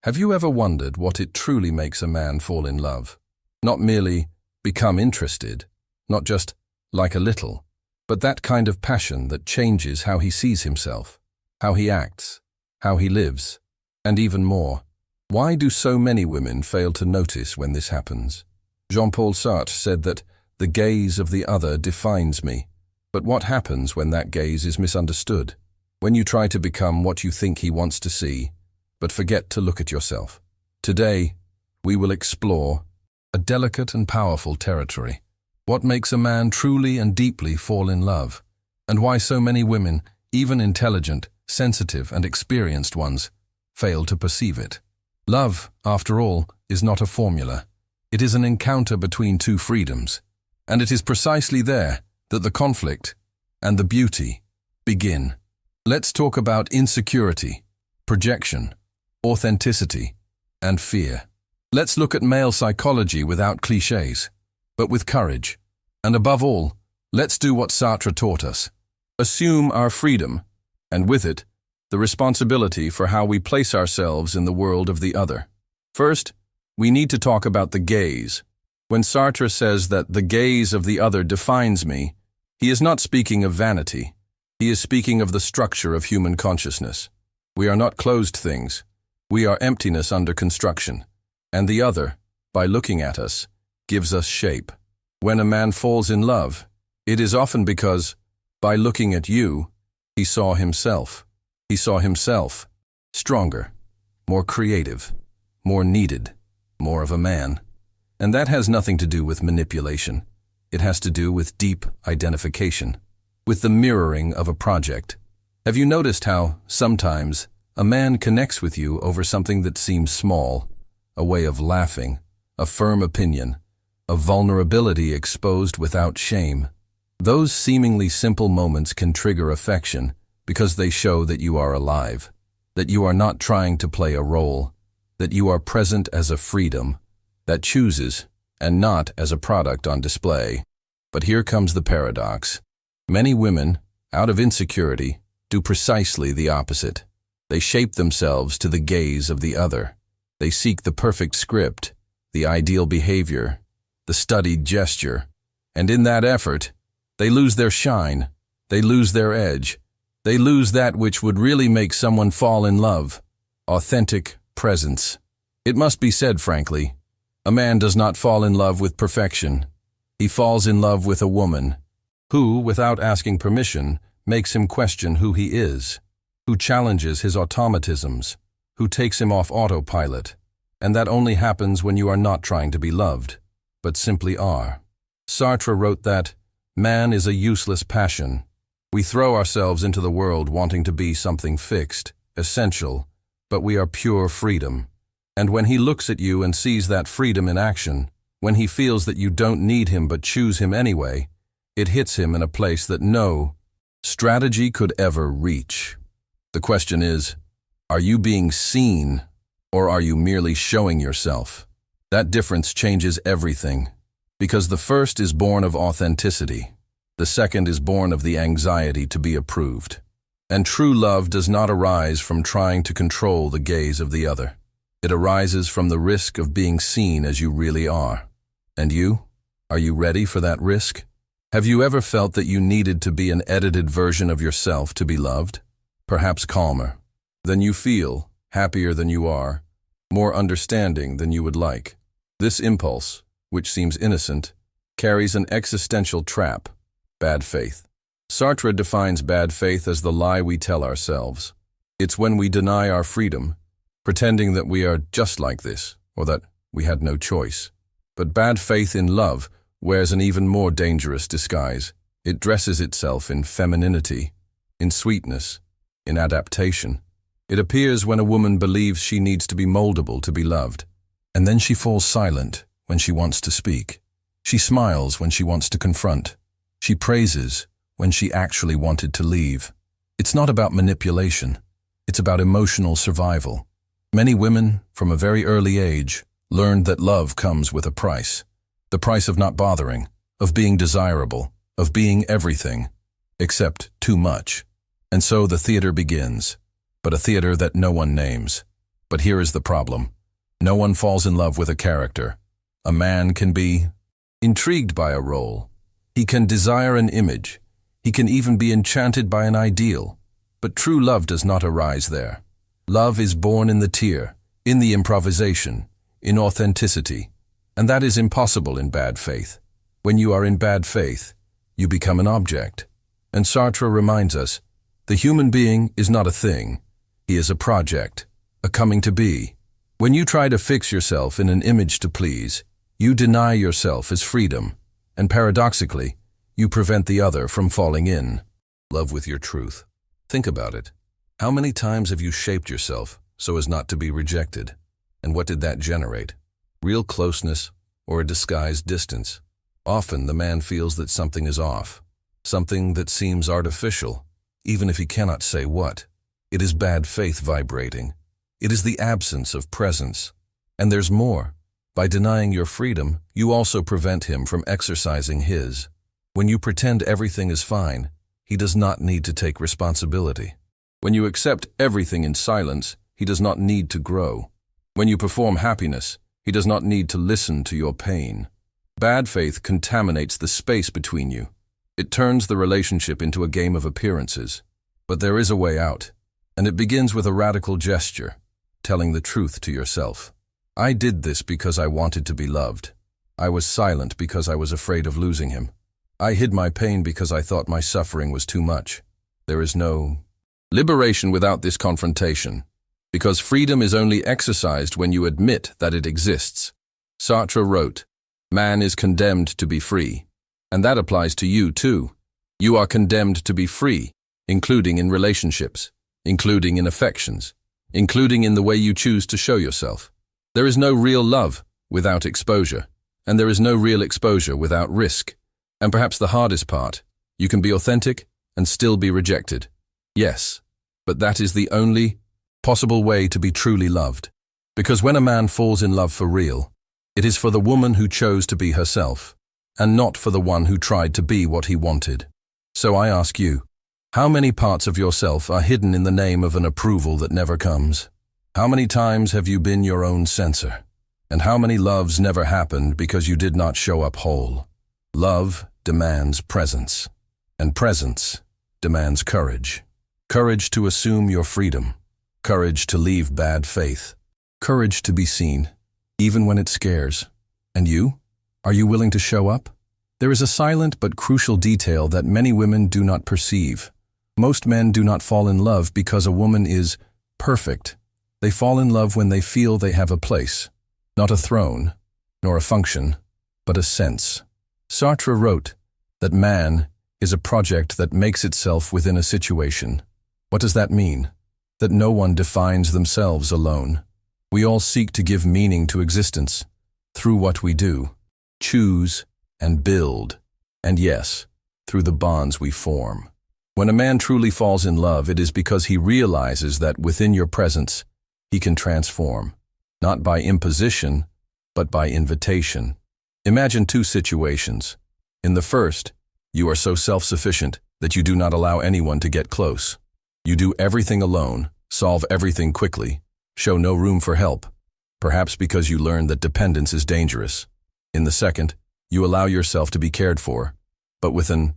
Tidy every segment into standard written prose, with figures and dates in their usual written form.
Have you ever wondered what it truly makes a man fall in love? Not merely become interested, not just like a little, but that kind of passion that changes how he sees himself, how he acts, how he lives, and even more. Why do so many women fail to notice when this happens? Jean-Paul Sartre said that the gaze of the other defines me. But what happens when that gaze is misunderstood? When you try to become what you think he wants to see, but forget to look at yourself. Today, we will explore a delicate and powerful territory. What makes a man truly and deeply fall in love, and why so many women, even intelligent, sensitive, and experienced ones, fail to perceive it. Love, after all, is not a formula. It is an encounter between two freedoms, and it is precisely there that the conflict and the beauty begin. Let's talk about insecurity, projection, authenticity, and fear. Let's look at male psychology without cliches, but with courage. And above all, let's do what Sartre taught us. Assume our freedom, and with it, the responsibility for how we place ourselves in the world of the other. First, we need to talk about the gaze. When Sartre says that the gaze of the other defines me, he is not speaking of vanity. He is speaking of the structure of human consciousness. We are not closed things. We are emptiness under construction, and the other, by looking at us, gives us shape. When a man falls in love, it is often because, by looking at you, he saw himself. He saw himself stronger, more creative, more needed, more of a man. And that has nothing to do with manipulation. It has to do with deep identification, with the mirroring of a project. Have you noticed how, sometimes, a man connects with you over something that seems small, a way of laughing, a firm opinion, a vulnerability exposed without shame? Those seemingly simple moments can trigger affection because they show that you are alive, that you are not trying to play a role, that you are present as a freedom that chooses and not as a product on display. But here comes the paradox. Many women, out of insecurity, do precisely the opposite. They shape themselves to the gaze of the other. They seek the perfect script, the ideal behavior, the studied gesture, and in that effort, they lose their shine, they lose their edge, they lose that which would really make someone fall in love, authentic presence. It must be said frankly, a man does not fall in love with perfection. He falls in love with a woman who, without asking permission, makes him question who he is, who challenges his automatisms, who takes him off autopilot. And that only happens when you are not trying to be loved, but simply are. Sartre wrote that, "Man is a useless passion. We throw ourselves into the world wanting to be something fixed, essential, but we are pure freedom." And when he looks at you and sees that freedom in action, when he feels that you don't need him but choose him anyway, it hits him in a place that no strategy could ever reach. The question is, are you being seen, or are you merely showing yourself? That difference changes everything, because the first is born of authenticity. The second is born of the anxiety to be approved. And true love does not arise from trying to control the gaze of the other. It arises from the risk of being seen as you really are. And you? Are you ready for that risk? Have you ever felt that you needed to be an edited version of yourself to be loved? Perhaps calmer than you feel, happier than you are, more understanding than you would like. This impulse, which seems innocent, carries an existential trap: bad faith. Sartre defines bad faith as the lie we tell ourselves. It's when we deny our freedom, pretending that we are just like this, or that we had no choice. But bad faith in love wears an even more dangerous disguise. It dresses itself in femininity, in sweetness, in adaptation. It appears when a woman believes she needs to be moldable to be loved, and then she falls silent when she wants to speak. She smiles when she wants to confront. She praises when she actually wanted to leave. It's not about manipulation. It's about emotional survival. Many women, from a very early age, learned that love comes with a price. The price of not bothering, of being desirable, of being everything, except too much. And so the theater begins, but a theater that no one names. But here is the problem. No one falls in love with a character. A man can be intrigued by a role. He can desire an image. He can even be enchanted by an ideal. But true love does not arise there. Love is born in the tear, in the improvisation, in authenticity. And that is impossible in bad faith. When you are in bad faith, you become an object. And Sartre reminds us, the human being is not a thing. He is a project, a coming to be. When you try to fix yourself in an image to please, you deny yourself as freedom, and paradoxically, you prevent the other from falling in love with your truth. Think about it. How many times have you shaped yourself so as not to be rejected? And what did that generate? Real closeness or a disguised distance? Often the man feels that something is off, something that seems artificial, even if he cannot say what. It is bad faith vibrating. It is the absence of presence. And there's more. By denying your freedom, you also prevent him from exercising his. When you pretend everything is fine, he does not need to take responsibility. When you accept everything in silence, he does not need to grow. When you perform happiness, he does not need to listen to your pain. Bad faith contaminates the space between you. It turns the relationship into a game of appearances. But there is a way out, and it begins with a radical gesture, telling the truth to yourself. I did this because I wanted to be loved. I was silent because I was afraid of losing him. I hid my pain because I thought my suffering was too much. There is no liberation without this confrontation, because freedom is only exercised when you admit that it exists. Sartre wrote, "Man is condemned to be free." And that applies to you too. You are condemned to be free, including in relationships, including in affections, including in the way you choose to show yourself. There is no real love without exposure, and there is no real exposure without risk. And perhaps the hardest part, you can be authentic and still be rejected. Yes, but that is the only possible way to be truly loved. Because when a man falls in love for real, it is for the woman who chose to be herself, and not for the one who tried to be what he wanted. So I ask you, how many parts of yourself are hidden in the name of an approval that never comes? How many times have you been your own censor? And how many loves never happened because you did not show up whole? Love demands presence, and presence demands courage. Courage to assume your freedom, courage to leave bad faith, courage to be seen, even when it scares. And you? Are you willing to show up? There is a silent but crucial detail that many women do not perceive. Most men do not fall in love because a woman is perfect. They fall in love when they feel they have a place, not a throne, nor a function, but a sense. Sartre wrote that man is a project that makes itself within a situation. What does that mean? That no one defines themselves alone. We all seek to give meaning to existence through what we do, choose, and build, and yes, through the bonds we form. When a man truly falls in love, it is because he realizes that within your presence, he can transform, not by imposition, but by invitation. Imagine two situations. In the first, you are so self-sufficient that you do not allow anyone to get close. You do everything alone, solve everything quickly, show no room for help, perhaps because you learned that dependence is dangerous. In the second, you allow yourself to be cared for, but with an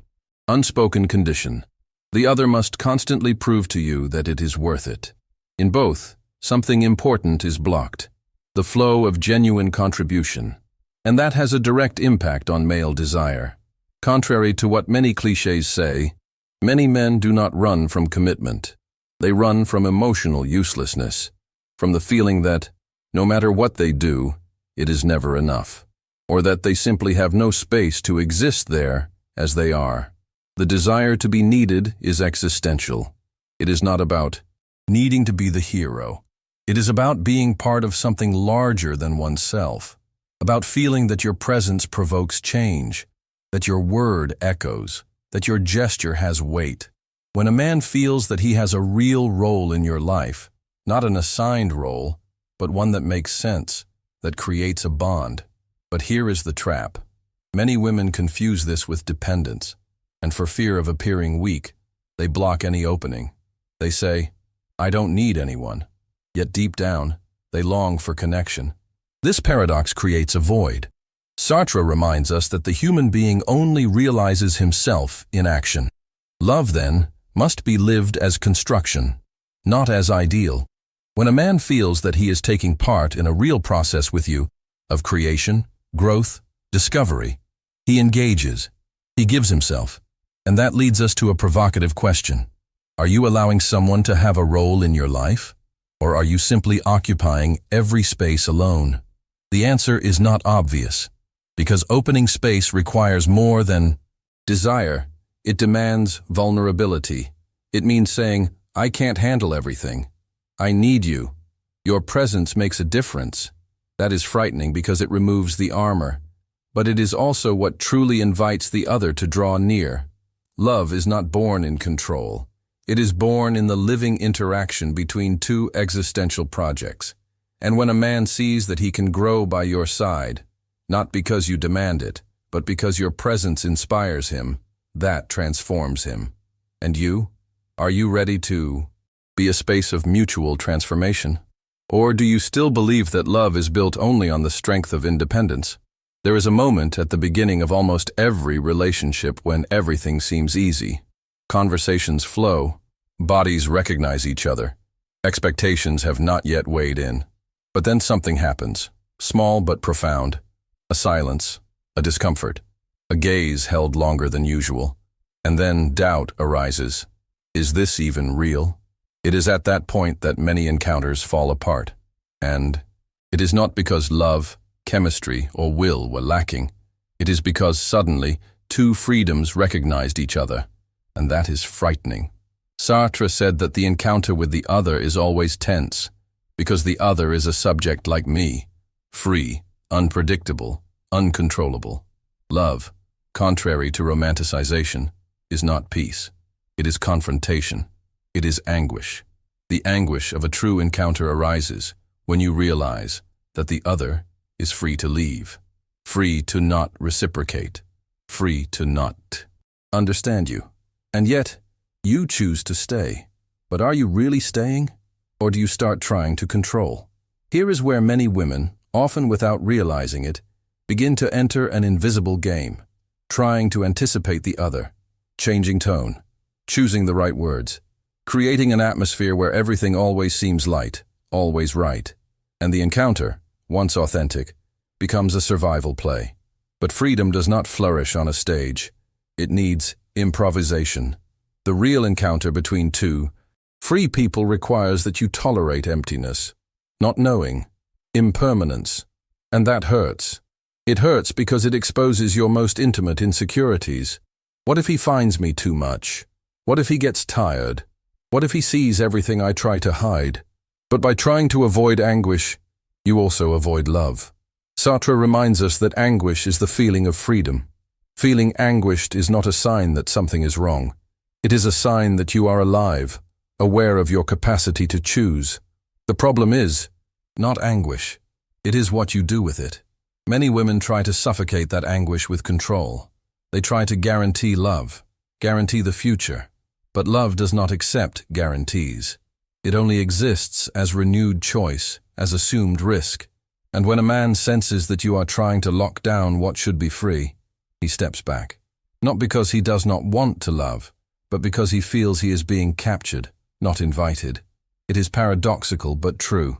unspoken condition. The other must constantly prove to you that it is worth it. In both, something important is blocked, the flow of genuine contribution. And that has a direct impact on male desire. Contrary to what many clichés say, many men do not run from commitment. They run from emotional uselessness, from the feeling that, no matter what they do, it is never enough, or that they simply have no space to exist there as they are. The desire to be needed is existential. It is not about needing to be the hero. It is about being part of something larger than oneself, about feeling that your presence provokes change, that your word echoes, that your gesture has weight. When a man feels that he has a real role in your life, not an assigned role, but one that makes sense, that creates a bond. But here is the trap. Many women confuse this with dependence, and for fear of appearing weak, they block any opening. They say, "I don't need anyone." Yet deep down, they long for connection. This paradox creates a void. Sartre reminds us that the human being only realizes himself in action. Love, then, must be lived as construction, not as ideal. When a man feels that he is taking part in a real process with you, of creation, growth, discovery, he engages, he gives himself. And that leads us to a provocative question. Are you allowing someone to have a role in your life? Or are you simply occupying every space alone? The answer is not obvious, because opening space requires more than desire. It demands vulnerability. It means saying, I can't handle everything. I need you. Your presence makes a difference. That is frightening because it removes the armor. But it is also what truly invites the other to draw near. Love is not born in control. It is born in the living interaction between two existential projects. And when a man sees that he can grow by your side, not because you demand it, but because your presence inspires him, that transforms him. And you? Are you ready to be a space of mutual transformation? Or do you still believe that love is built only on the strength of independence? There is a moment at the beginning of almost every relationship when everything seems easy. Conversations flow, bodies recognize each other, expectations have not yet weighed in. But then something happens, small but profound. A silence, a discomfort, a gaze held longer than usual. And then doubt arises. Is this even real? It is at that point that many encounters fall apart. And it is not because love, chemistry, or will were lacking. It is because suddenly two freedoms recognized each other. And that is frightening. Sartre said that the encounter with the other is always tense, because the other is a subject like me, free, unpredictable, uncontrollable. Love, contrary to romanticization, is not peace. It is confrontation. It is anguish. The anguish of a true encounter arises when you realize that the other is free to leave, free to not reciprocate, free to not understand you. And yet, you choose to stay. But are you really staying? Or do you start trying to control? Here is where many women, often without realizing it, begin to enter an invisible game, trying to anticipate the other, changing tone, choosing the right words, creating an atmosphere where everything always seems light, always right. And the encounter, once authentic, becomes a survival play. But freedom does not flourish on a stage. It needs improvisation. The real encounter between two free people requires that you tolerate emptiness, not knowing, impermanence. And that hurts. It hurts because it exposes your most intimate insecurities. What if he finds me too much? What if he gets tired? What if he sees everything I try to hide? But by trying to avoid anguish, you also avoid love. Sartre reminds us that anguish is the feeling of freedom. Feeling anguished is not a sign that something is wrong. It is a sign that you are alive, aware of your capacity to choose. The problem is not anguish. It is what you do with it. Many women try to suffocate that anguish with control. They try to guarantee love, guarantee the future. But love does not accept guarantees. It only exists as renewed choice, as assumed risk. And when a man senses that you are trying to lock down what should be free, he steps back. Not because he does not want to love, but because he feels he is being captured, not invited. It is paradoxical but true.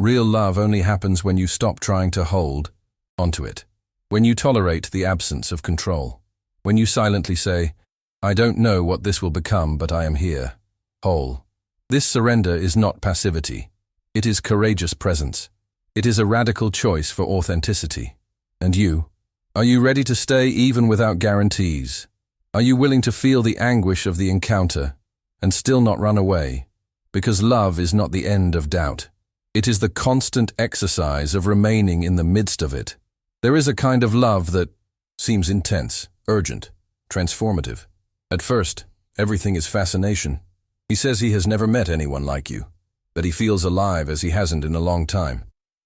Real love only happens when you stop trying to hold onto it. When you tolerate the absence of control. When you silently say, I don't know what this will become, but I am here, whole. This surrender is not passivity. It is courageous presence. It is a radical choice for authenticity. And you? Are you ready to stay even without guarantees? Are you willing to feel the anguish of the encounter and still not run away? Because love is not the end of doubt. It is the constant exercise of remaining in the midst of it. There is a kind of love that seems intense, urgent, transformative. At first, everything is fascination. He says he has never met anyone like you, that he feels alive as he hasn't in a long time,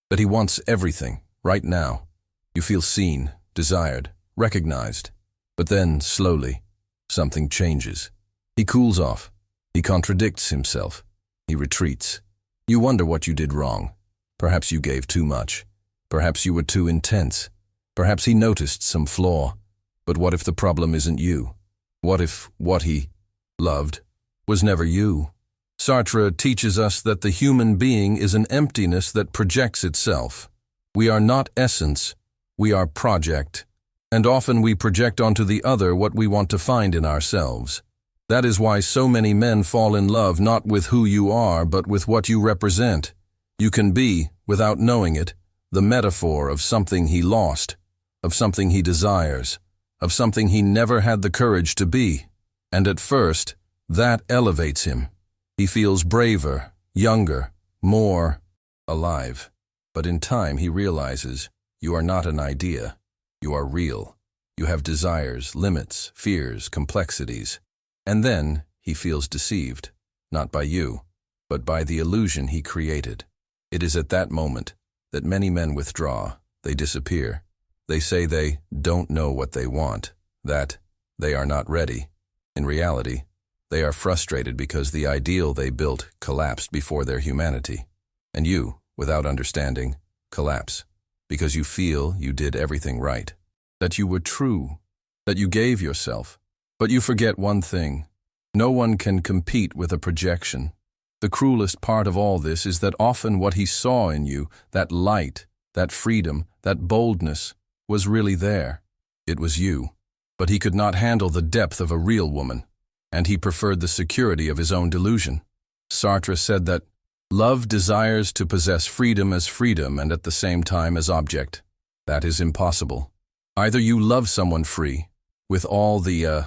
that he wants everything, right now. You feel seen, desired, recognized. But then, slowly, something changes. He cools off. He contradicts himself. He retreats. You wonder what you did wrong. Perhaps you gave too much. Perhaps you were too intense. Perhaps he noticed some flaw. But what if the problem isn't you? What if what he loved was never you? Sartre teaches us that the human being is an emptiness that projects itself. We are not essence, we are project. And often we project onto the other what we want to find in ourselves. That is why so many men fall in love not with who you are, but with what you represent. You can be, without knowing it, the metaphor of something he lost, of something he desires, of something he never had the courage to be. And at first, that elevates him. He feels braver, younger, more alive. But in time he realizes, you are not an idea. You are real. You have desires, limits, fears, complexities. And then he feels deceived, not by you, but by the illusion he created. It is at that moment that many men withdraw, they disappear. They say they don't know what they want, that they are not ready. In reality, they are frustrated because the ideal they built collapsed before their humanity. And you, without understanding, collapse, because you feel you did everything right, that you were true, that you gave yourself. But you forget one thing. No one can compete with a projection. The cruelest part of all this is that often what he saw in you, that light, that freedom, that boldness, was really there. It was you. But he could not handle the depth of a real woman, and he preferred the security of his own delusion. Sartre said that love desires to possess freedom as freedom and at the same time as object. That is impossible. Either you love someone free, with all the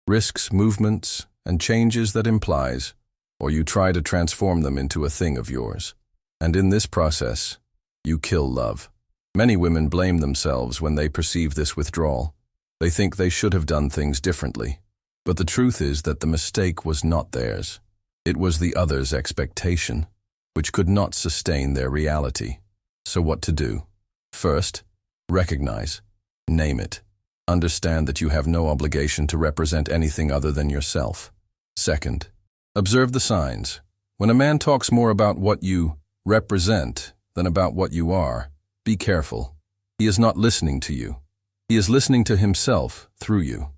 risks, movements, and changes that implies, or you try to transform them into a thing of yours. And in this process, you kill love. Many women blame themselves when they perceive this withdrawal. They think they should have done things differently. But the truth is that the mistake was not theirs. It was the other's expectation, which could not sustain their reality. So what to do? First, recognize, name it. Understand that you have no obligation to represent anything other than yourself. Second, observe the signs. When a man talks more about what you represent than about what you are, be careful. He is not listening to you. He is listening to himself through you.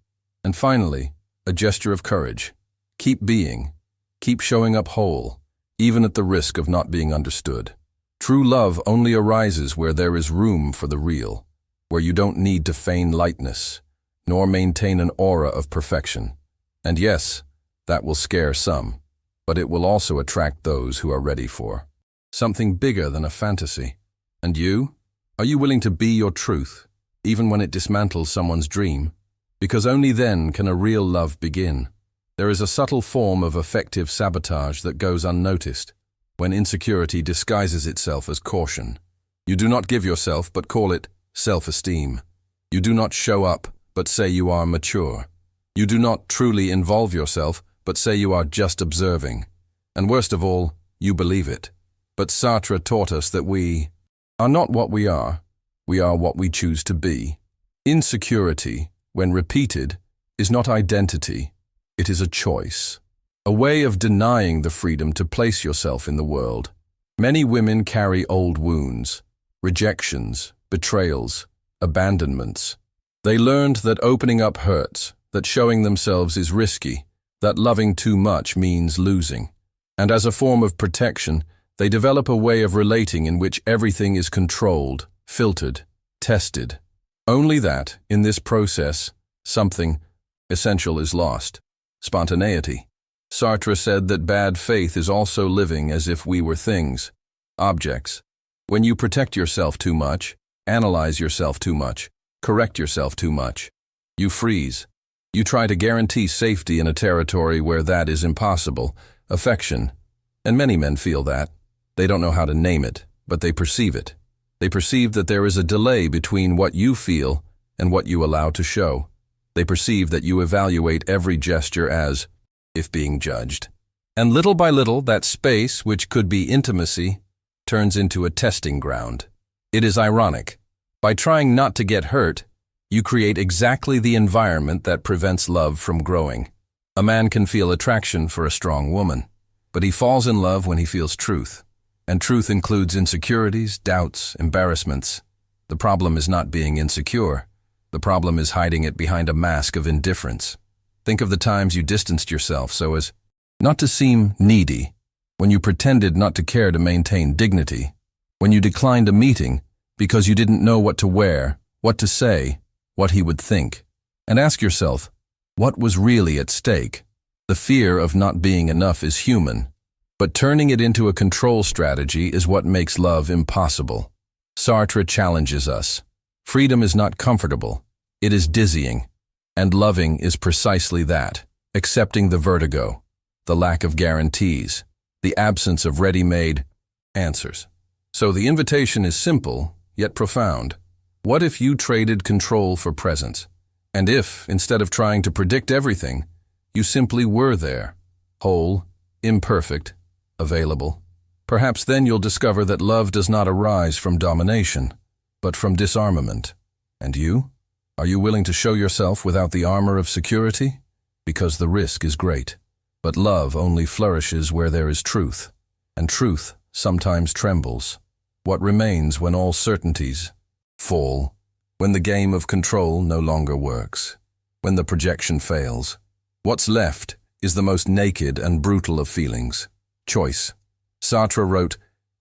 And finally, a gesture of courage. Keep being. Keep showing up whole, even at the risk of not being understood. True love only arises where there is room for the real, where you don't need to feign lightness, nor maintain an aura of perfection. And yes, that will scare some, but it will also attract those who are ready for something bigger than a fantasy. And you? Are you willing to be your truth, even when it dismantles someone's dream? Because only then can a real love begin. There is a subtle form of affective sabotage that goes unnoticed, when insecurity disguises itself as caution. You do not give yourself, but call it self-esteem. You do not show up, but say you are mature. You do not truly involve yourself, but say you are just observing. And worst of all, you believe it. But Sartre taught us that we are not what we are what we choose to be. Insecurity, when repeated, is not identity, it is a choice. A way of denying the freedom to place yourself in the world. Many women carry old wounds, rejections, betrayals, abandonments. They learned that opening up hurts, that showing themselves is risky, that loving too much means losing. And as a form of protection, they develop a way of relating in which everything is controlled, filtered, tested. Only that, in this process, something essential is lost. Spontaneity. Sartre said that bad faith is also living as if we were things, objects. When you protect yourself too much, analyze yourself too much, correct yourself too much, you freeze. You try to guarantee safety in a territory where that is impossible. Affection. And many men feel that. They don't know how to name it, but they perceive it. They perceive that there is a delay between what you feel and what you allow to show. They perceive that you evaluate every gesture as if being judged. And little by little, that space, which could be intimacy, turns into a testing ground. It is ironic. By trying not to get hurt, you create exactly the environment that prevents love from growing. A man can feel attraction for a strong woman, but he falls in love when he feels truth. And truth includes insecurities, doubts, embarrassments. The problem is not being insecure. The problem is hiding it behind a mask of indifference. Think of the times you distanced yourself so as not to seem needy, when you pretended not to care to maintain dignity, when you declined a meeting because you didn't know what to wear, what to say, what he would think. And ask yourself, what was really at stake? The fear of not being enough is human, but turning it into a control strategy is what makes love impossible. Sartre challenges us. Freedom is not comfortable, it is dizzying. And loving is precisely that, accepting the vertigo, the lack of guarantees, the absence of ready-made answers. So the invitation is simple, yet profound. What if you traded control for presence? And if, instead of trying to predict everything, you simply were there, whole, imperfect, available? Perhaps then you'll discover that love does not arise from domination, but from disarmament. And you? Are you willing to show yourself without the armor of security? Because the risk is great. But love only flourishes where there is truth, and truth sometimes trembles. What remains when all certainties fall? When the game of control no longer works? When the projection fails? What's left is the most naked and brutal of feelings: choice. Sartre wrote,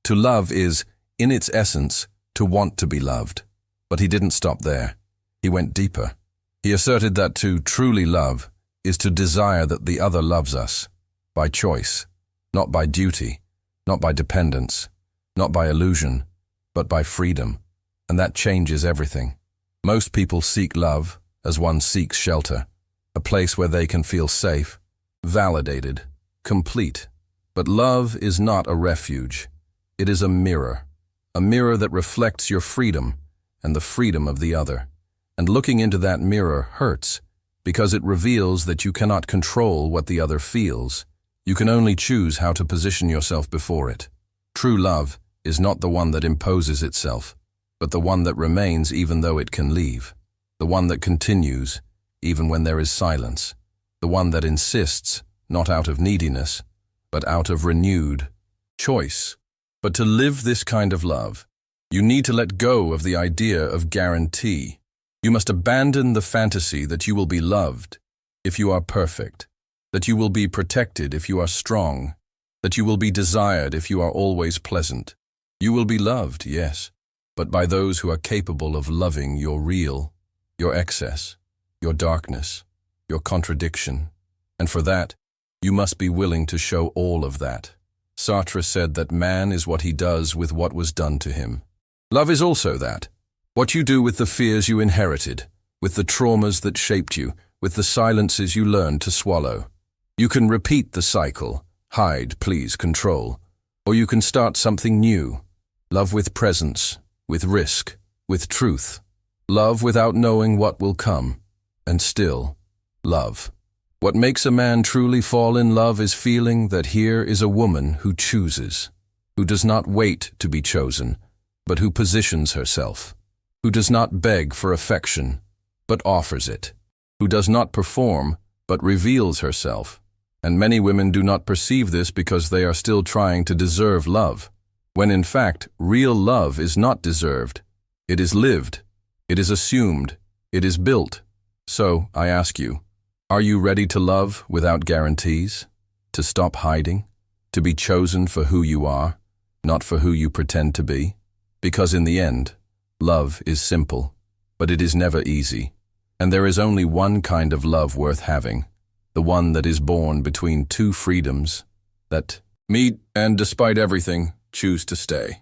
"To love is, in its essence, to want to be loved." But he didn't stop there. He went deeper. He asserted that to truly love is to desire that the other loves us, by choice, not by duty, not by dependence, not by illusion, but by freedom. And that changes everything. Most people seek love as one seeks shelter, a place where they can feel safe, validated, complete. But love is not a refuge. It is a mirror that reflects your freedom and the freedom of the other. And looking into that mirror hurts, because it reveals that you cannot control what the other feels. You can only choose how to position yourself before it. True love is not the one that imposes itself, but the one that remains even though it can leave. The one that continues even when there is silence. The one that insists, not out of neediness, but out of renewed choice. But to live this kind of love, you need to let go of the idea of guarantee. You must abandon the fantasy that you will be loved if you are perfect, that you will be protected if you are strong, that you will be desired if you are always pleasant. You will be loved, yes, but by those who are capable of loving your real, your excess, your darkness, your contradiction. And for that, you must be willing to show all of that. Sartre said that man is what he does with what was done to him. Love is also that. What you do with the fears you inherited, with the traumas that shaped you, with the silences you learned to swallow. You can repeat the cycle, hide, please, control. Or you can start something new. Love with presence, with risk, with truth. Love without knowing what will come. And still, love. What makes a man truly fall in love is feeling that here is a woman who chooses, who does not wait to be chosen, but who positions herself. Who does not beg for affection, but offers it, who does not perform, but reveals herself. And many women do not perceive this because they are still trying to deserve love, when in fact, real love is not deserved. It is lived, it is assumed, it is built. So, I ask you, are you ready to love without guarantees? To stop hiding? To be chosen for who you are, not for who you pretend to be? Because in the end, love is simple, but it is never easy. And there is only one kind of love worth having, the one that is born between two freedoms that meet and, despite everything, choose to stay.